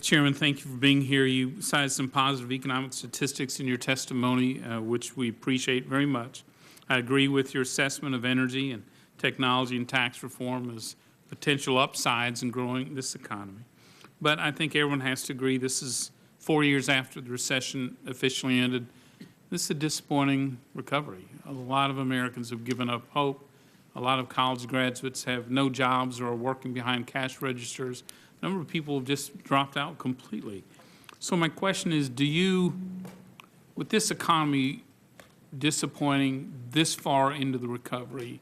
Chairman, thank you for being here. You cited some positive economic statistics in your testimony, which we appreciate very much. I agree with your assessment of energy and technology and tax reform as potential upsides in growing this economy. But I think everyone has to agree this is 4 years after the recession officially ended. This is a disappointing recovery. A lot of Americans have given up hope. A lot of college graduates have no jobs or are working behind cash registers. A number of people have just dropped out completely. So my question is, do you, with this economy disappointing this far into the recovery,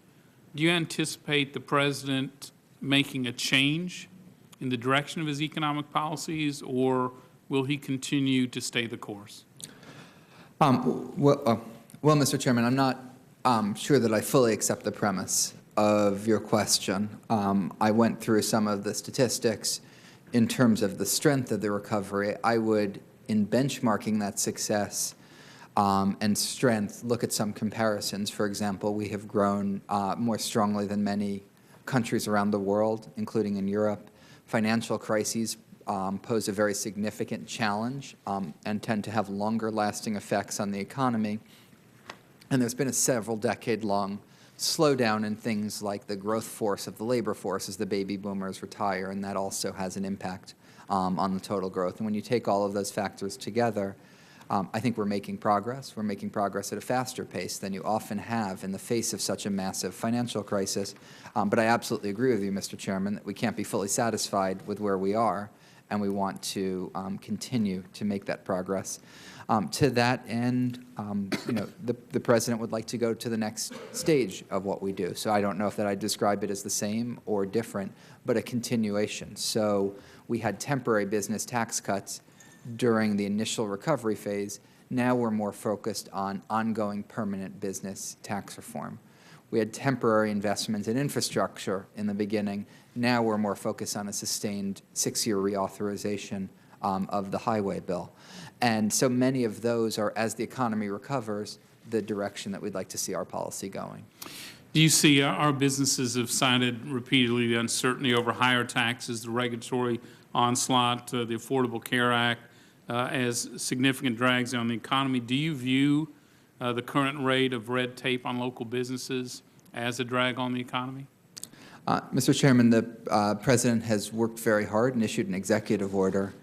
do you anticipate the President making a change in the direction of his economic policies, or will he continue to stay the course? Well, Mr. Chairman, I'm not sure that I fully accept the premise of your question. I went through some of the statistics in terms of the strength of the recovery. I would, in benchmarking that success and strength, look at some comparisons. For example, we have grown more strongly than many countries around the world, including in Europe. Financial crises pose a very significant challenge and tend to have longer-lasting effects on the economy. And there's been a several-decade-long slowdown in things like the growth force of the labor force as the baby boomers retire, and that also has an impact on the total growth. And when you take all of those factors together, I think we're making progress. We're making progress at a faster pace than you often have in the face of such a massive financial crisis. But I absolutely agree with you, Mr. Chairman, that we can't be fully satisfied with where we are, and we want to continue to make that progress. To that end, you know, the President would like to go to the next stage of what we do. So I don't know if that I'd describe it as the same or different, but a continuation. So we had temporary business tax cuts during the initial recovery phase. Now we're more focused on ongoing permanent business tax reform. We had temporary investments in infrastructure in the beginning. Now we're more focused on a sustained 6-year reauthorization of the highway bill. And so many of those are, as the economy recovers, the direction that we'd like to see our policy going. Do you see our businesses have cited repeatedly the uncertainty over higher taxes, the regulatory onslaught, the Affordable Care Act as significant drags on the economy? Do you view the current rate of red tape on local businesses as a drag on the economy? Mr. Chairman, the President has worked very hard and issued an executive order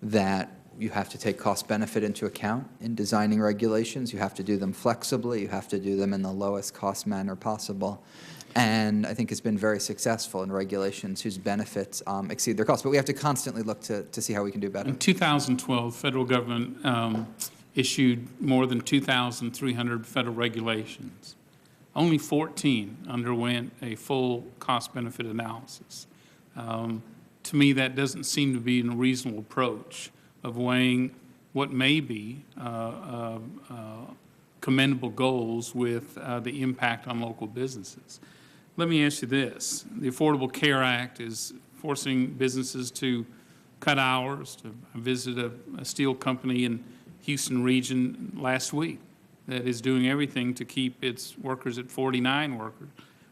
that you have to take cost-benefit into account in designing regulations. You have to do them flexibly. You have to do them in the lowest cost manner possible. And I think has been very successful in regulations whose benefits exceed their costs. But we have to constantly look to see how we can do better. In 2012, federal government issued more than 2,300 federal regulations. Only 14 underwent a full cost-benefit analysis. To me, that doesn't seem to be a reasonable approach of weighing what may be commendable goals with the impact on local businesses. Let me ask you this. The Affordable Care Act is forcing businesses to cut hours. I visited a steel company in Houston region last week that is doing everything to keep its workers at 49 workers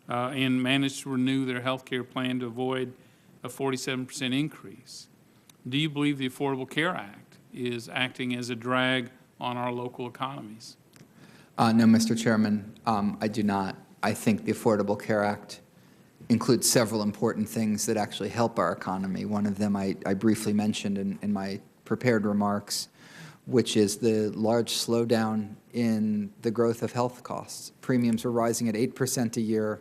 and managed to renew their health care plan to avoid a 47% increase. Do you believe the Affordable Care Act is acting as a drag on our local economies? No, Mr. Chairman, I do not. I think the Affordable Care Act includes several important things that actually help our economy. One of them I briefly mentioned in my prepared remarks, which is the large slowdown in the growth of health costs. Premiums were rising at 8% a year,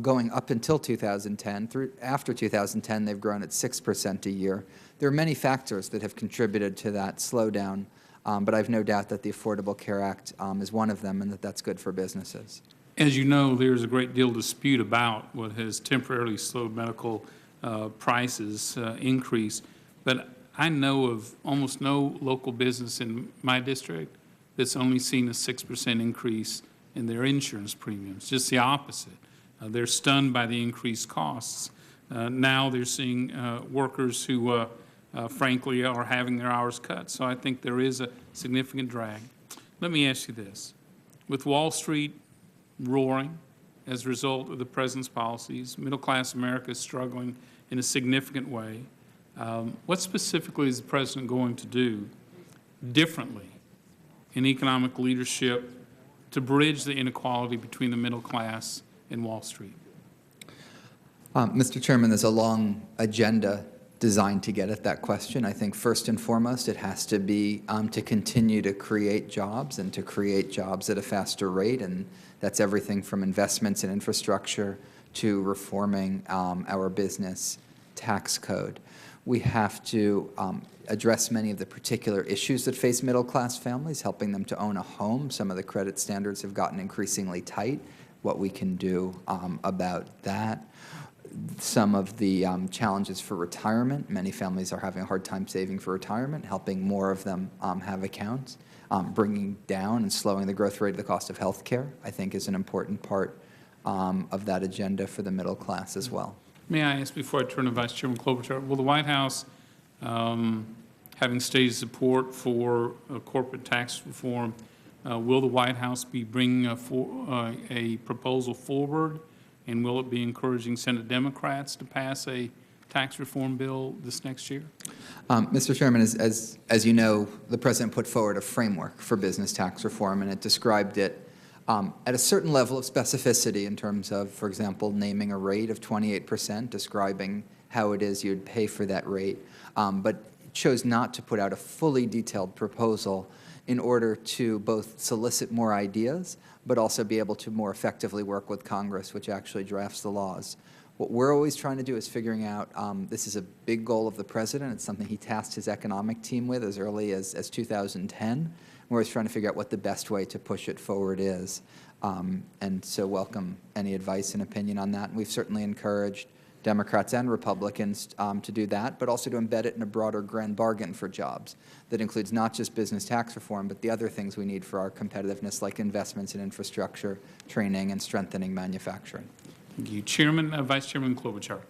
going up until 2010. After 2010, they've grown at 6% a year. There are many factors that have contributed to that slowdown, but I have no doubt that the Affordable Care Act is one of them and that that's good for businesses. As you know, there's a great deal of dispute about what has temporarily slowed medical prices increase, but I know of almost no local business in my district that's only seen a 6% increase in their insurance premiums, just the opposite. They're stunned by the increased costs. Now they're seeing workers who, frankly, are having their hours cut. So I think there is a significant drag. Let me ask you this. With Wall Street roaring as a result of the President's policies, middle-class America is struggling in a significant way. What specifically is the president going to do differently in economic leadership to bridge the inequality between the middle class and Wall Street? Mr. Chairman, there's a long agenda designed to get at that question. I think first and foremost, it has to be to continue to create jobs and to create jobs at a faster rate, and that's everything from investments in infrastructure to reforming our business tax code. We have to address many of the particular issues that face middle-class families, helping them to own a home. Some of the credit standards have gotten increasingly tight, what we can do about that. Some of the challenges for retirement. Many families are having a hard time saving for retirement, helping more of them have accounts. Bringing down and slowing the growth rate of the cost of health care, I think, is an important part of that agenda for the middle class as well. May I ask, before I turn to Vice Chairman Klobuchar, will the White House, having stated support for corporate tax reform, will the White House be bringing a proposal forward, and will it be encouraging Senate Democrats to pass a tax reform bill this next year? Mr. Chairman, as you know, the President put forward a framework for business tax reform, and it described it at a certain level of specificity in terms of, for example, naming a rate of 28%, describing how it is you'd pay for that rate, but chose not to put out a fully detailed proposal in order to both solicit more ideas, but also be able to more effectively work with Congress, which actually drafts the laws. What we're always trying to do is figuring out, this is a big goal of the President. It's something he tasked his economic team with as early as 2010. We're always trying to figure out what the best way to push it forward is. And so welcome any advice and opinion on that. And we've certainly encouraged Democrats and Republicans to do that, but also to embed it in a broader grand bargain for jobs that includes not just business tax reform, but the other things we need for our competitiveness, like investments in infrastructure, training, and strengthening manufacturing. Thank you. Chairman, Vice Chairman Klobuchar.